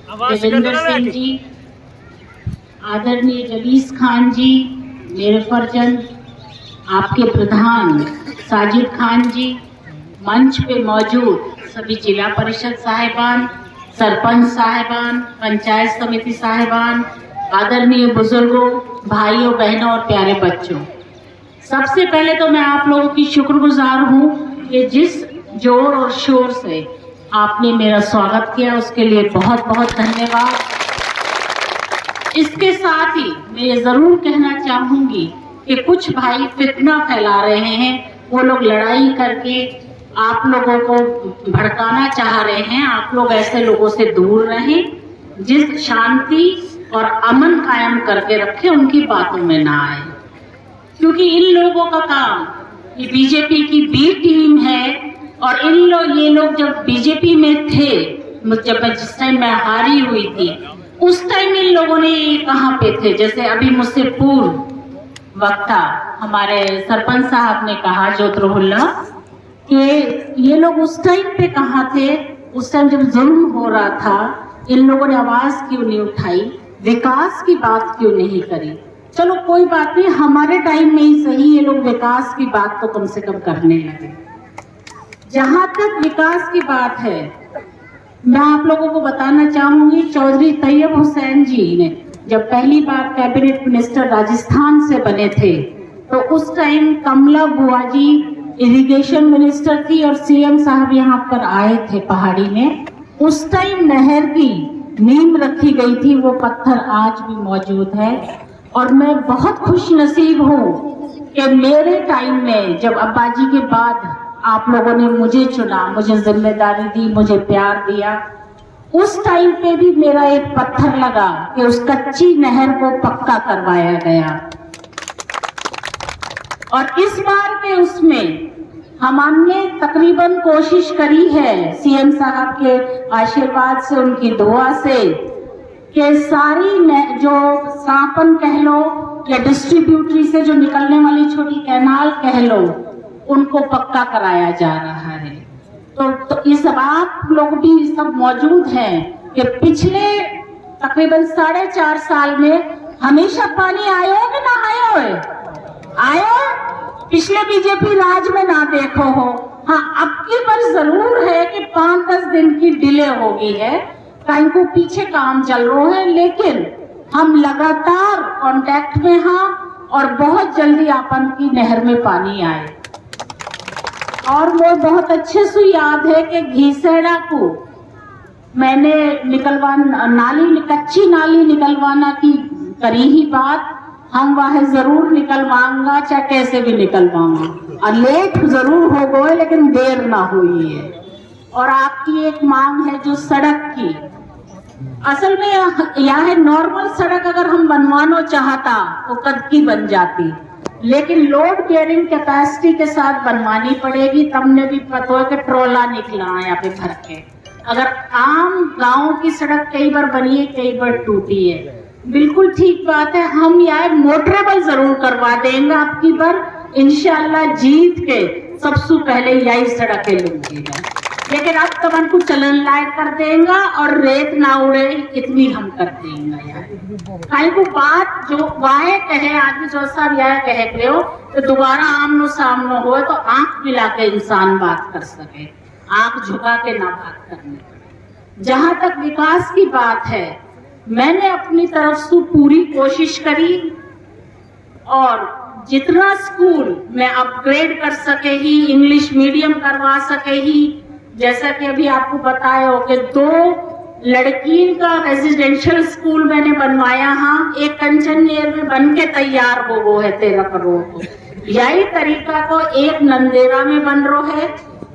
देवेंद्र सिंह जी, आदरणीय जलीस खान जी, मेरे फर्जंद, आपके प्रधान साजिद खान जी, मंच पे मौजूद सभी जिला परिषद साहिबान, सरपंच साहिबान, पंचायत समिति साहिबान, आदरणीय बुजुर्गों, भाइयों बहनों और प्यारे बच्चों, सबसे पहले तो मैं आप लोगों की शुक्रगुजार हूँ कि जिस जोर और शोर से आपने मेरा स्वागत किया, उसके लिए बहुत बहुत धन्यवाद। इसके साथ ही मैं ये जरूर कहना चाहूंगी कि कुछ भाई फितना फैला रहे हैं, वो लोग लड़ाई करके आप लोगों को भड़काना चाह रहे हैं। आप लोग ऐसे लोगों से दूर रहें, जिस शांति और अमन कायम करके रखे, उनकी बातों में ना आए, क्योंकि इन लोगों का काम, ये बीजेपी की बी टीम है। और ये लोग जब बीजेपी में थे, जिस टाइम मैं हारी हुई थी, उस टाइम इन लोगों ने कहाँ पे थे, जैसे अभी मुझसे पूर्व वक्ता हमारे सरपंच साहब ने कहा, जोतरुल्ला, कि ये लोग उस टाइम पे कहाँ थे, उस टाइम जब जुल्म हो रहा था, इन लोगों ने आवाज क्यों नहीं उठाई, विकास की बात क्यों नहीं करी। चलो कोई बात नहीं, हमारे टाइम में ही सही ये लोग विकास की बात तो कम से कम करने लगे। जहां तक विकास की बात है, मैं आप लोगों को बताना चाहूंगी, चौधरी तैयब हुसैन जी ने जब पहली बार कैबिनेट मिनिस्टर राजस्थान से बने थे, तो उस टाइम कमला बुआ जी इरिगेशन मिनिस्टर थी और सीएम साहब यहाँ पर आए थे पहाड़ी में। उस टाइम नहर की नींव रखी गई थी, वो पत्थर आज भी मौजूद है। और मैं बहुत खुश नसीब हूँ कि मेरे टाइम में, जब अब्बा जी के बाद आप लोगों ने मुझे चुना, मुझे जिम्मेदारी दी, मुझे प्यार दिया, उस टाइम पे भी मेरा एक पत्थर लगा कि उस कच्ची नहर को पक्का करवाया गया। और इस बार के उसमें हमने तकरीबन कोशिश करी है, सीएम साहब के आशीर्वाद से, उनकी दुआ से, कि सारी जो सांपन कह लो या डिस्ट्रीब्यूटरी से जो निकलने वाली छोटी कैनाल कह लो, उनको पक्का कराया जा रहा है। तो इस आप लोग भी सब मौजूद हैं कि पिछले तकरीबन 4.5 साल में हमेशा पानी आयो कि ना आयो, आयो, पिछले बीजेपी राज में ना देखो हो। हाँ, अब की बार जरूर है कि 5-10 दिन की डिले हो गई है, कहीं को पीछे काम चल रहा है, लेकिन हम लगातार कांटेक्ट में हैं और बहुत जल्दी आपन की नहर में पानी आए। और वो बहुत अच्छे से याद है कि घीसेड़ा को मैंने कच्ची नाली निकलवाना की करी ही बात, हम वह जरूर निकलवाऊंगा, चाहे कैसे भी निकलवाऊंगा। और लेट जरूर हो गए, लेकिन देर ना हुई है। और आपकी एक मांग है जो सड़क की, असल में यहाँ नॉर्मल सड़क अगर हम बनवाना चाहता तो कद की बन जाती, लेकिन लोड बेयरिंग कैपेसिटी के साथ बनवानी पड़ेगी। तब ने भी पता है कि ट्रोला निकला यहाँ पे भर के। अगर आम गांव की सड़क कई बार बनी है, कई बार टूटी है, बिल्कुल ठीक बात है। हम यहाँ मोटरेबल जरूर करवा देंगे आपकी बार, इंशाल्लाह जीत के सबसे पहले यही सड़कें लूंगी मैं। लेकिन अब तो हमको चलन लायक कर देंगे और रेत ना उड़े, इतनी हम कर देंगे यार। कहीं को बात जो वाहे कहे आदमी, जो सब यह कहे पे हो, तो दोबारा आमनो सामनो हो तो आंख मिला के इंसान बात कर सके, आंख झुका के ना बात करने पड़े। जहां तक विकास की बात है, मैंने अपनी तरफ से पूरी कोशिश करी और जितना स्कूल में अपग्रेड कर सके ही, इंग्लिश मीडियम करवा सके ही, जैसा कि अभी आपको बताया हो कि 2 लड़कियों का रेजिडेंशियल स्कूल मैंने बनवाया। हाँ, एक कंचननेर में बन के तैयार हो वो है 13 करोड़ को। यही तरीका को एक नंदेरा में बन रहा है,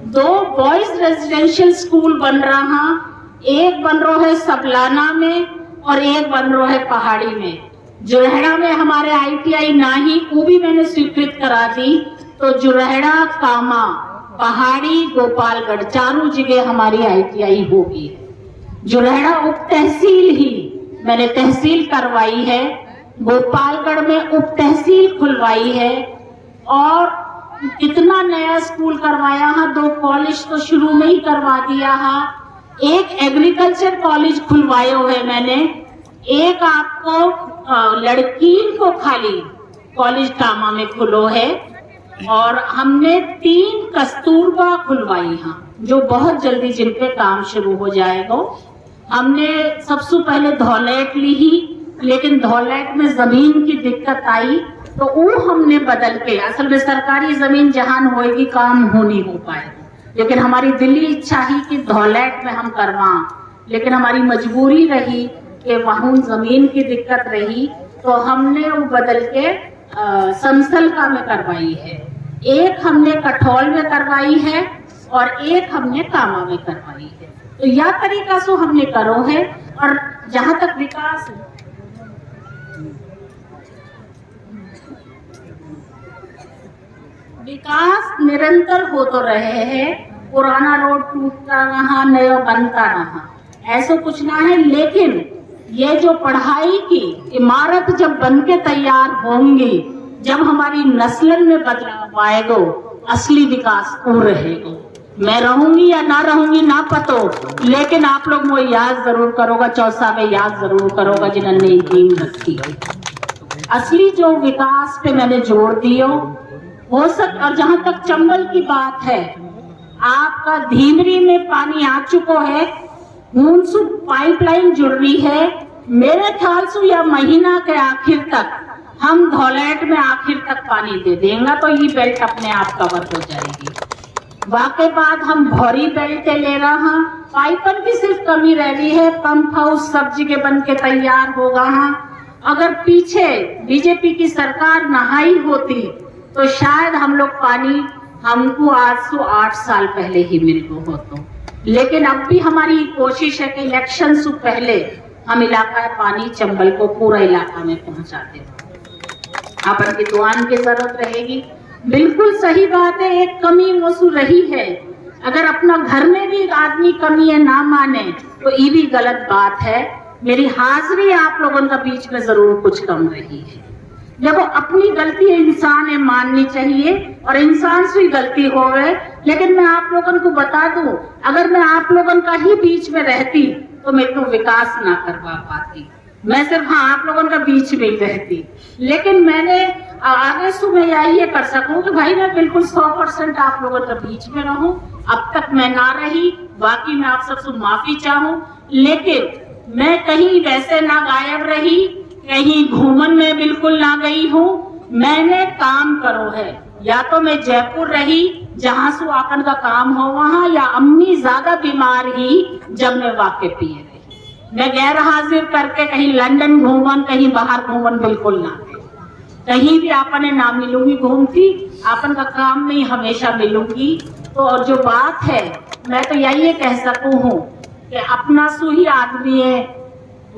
2 बॉयज रेजिडेंशियल स्कूल बन रहा, एक बन रहा है सबलाना में और एक बन रहा है पहाड़ी में। जुरहड़ा में हमारे ITI ना ही, वो भी मैंने स्वीकृत करा दी। तो जुरहड़ा, कामा, पहाड़ी, गोपालगढ़, चारों जगह हमारी ITI होगी। जुरहड़ा उप तहसील ही मैंने तहसील करवाई है, गोपालगढ़ में उप तहसील खुलवाई है और कितना नया स्कूल करवाया है। 2 कॉलेज तो शुरू में ही करवा दिया है। एक एग्रीकल्चर कॉलेज खुलवाए हुए मैंने, एक आपको लड़की को खाली कॉलेज कामा में खुलो है, और हमने 3 कस्तूरबा खुलवाई हैं जो बहुत जल्दी जिन पे काम शुरू हो जाएगा। हमने सबसे पहले धौलैट ली ही, लेकिन धौलैट में जमीन की दिक्कत आई तो वो हमने बदल के, असल में सरकारी जमीन जहां होएगी काम हो नहीं हो पाएगा, लेकिन हमारी दिल्ली इच्छा ही कि धौलैट में हम करवाएं, लेकिन हमारी मजबूरी रही कि वहां जमीन की दिक्कत रही तो हमने वो बदल के समसलका में करवाई है। एक हमने कठौल में करवाई है और एक हमने कामा में करवाई है। तो यह तरीका से हमने करो है। और जहां तक विकास है, विकास निरंतर हो तो रहे हैं, पुराना रोड टूटता रहा, नया बनता रहा, ऐसा कुछ ना है। लेकिन ये जो पढ़ाई की इमारत जब बन के तैयार होंगी, जब हमारी नस्लन में बदलाव आएगा, असली विकास हो रहेगा। मैं रहूंगी या ना रहूंगी ना पतो, लेकिन आप लोग वो याद जरूर करोगा, चौसा में याद जरूर करोगा जिन्होंने यकीन रखी। असली जो विकास पे मैंने जोर दियो हो सक। और जहां तक चंबल की बात है, आपका धीमरी में पानी आ चुका है, हुनसु पाइपलाइन जुड़ रही है, मेरे ख्याल से या महीना के आखिर तक हम धौलैट में आखिर तक पानी दे देंगे तो ये बेल्ट अपने आप कवर हो जाएगी। वाकई बात हम भौरी बेल्ट ले रहे हैं, पाइपन की सिर्फ कमी रह रही है, पंप हाउस सब जगह बन के तैयार होगा। अगर पीछे बीजेपी की सरकार नहाई होती तो शायद हम लोग पानी हमको आज से 8 साल पहले ही मिल गो होता। लेकिन अब भी हमारी कोशिश है कि इलेक्शन से पहले हम इलाका पानी चंबल को पूरा इलाका में पहुंचाते हैं। अपन की दुआन की जरूरत रहेगी। बिल्कुल सही बात है, एक कमी मौसू रही है। अगर अपना घर में भी आदमी कमी है ना माने तो ये भी गलत बात है। मेरी हाजिरी आप लोगों का बीच में जरूर कुछ कम रही है। देखो, अपनी गलती इंसान है माननी चाहिए, और इंसान से ही गलती हो गए। लेकिन मैं आप लोगों को बता दूं, अगर मैं आप लोगों का ही बीच में रहती तो मैं तो विकास ना करवा पाती। मैं सिर्फ आप लोगों का बीच में ही रहती। लेकिन मैंने आगे से मैं यही कर सकूं कि भाई मैं बिल्कुल 100% आप लोगों का बीच में रहूं। अब तक मैं ना रही, बाकी मैं आप सबसे माफी चाहूं। लेकिन मैं कहीं वैसे ना गायब रही, कहीं घूमन में बिल्कुल ना गई हूँ। मैंने काम करो है, या तो मैं जयपुर रही जहां से अपन का काम हो वहां, या अम्मी ज्यादा बीमार ही जब मैं वाकई पिए रही। मैं गैर हाजिर करके कहीं लंदन घूमन, कहीं बाहर घूमन बिल्कुल ना गई। कहीं भी आपने ना मिलूंगी घूमती, अपन का काम में हमेशा मिलूंगी। तो और जो बात है, मैं तो यही कह सकूं हूँ कि अपना सु ही आदमी है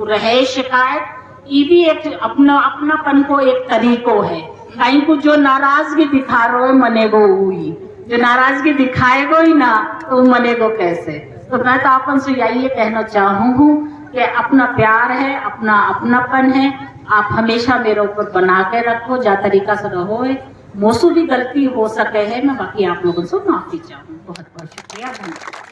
रहे शिकायत, ये भी एक अपनापन को एक तरीको है। कहीं को जो नाराजगी दिखा रहे हो मनेगो हुई, जो नाराजगी दिखाएगो ही ना तो मनेगो कैसे। तो मैं तो अपन से यही कहना चाहूँ कि अपना प्यार है, अपना अपनापन है, आप हमेशा मेरे ऊपर बना के रखो, जा तरीका से रहो। मुझसे भी गलती हो सके है, मैं बाकी आप लोगों से माफी चाहूँ। बहुत बहुत शुक्रिया, धन्यवाद।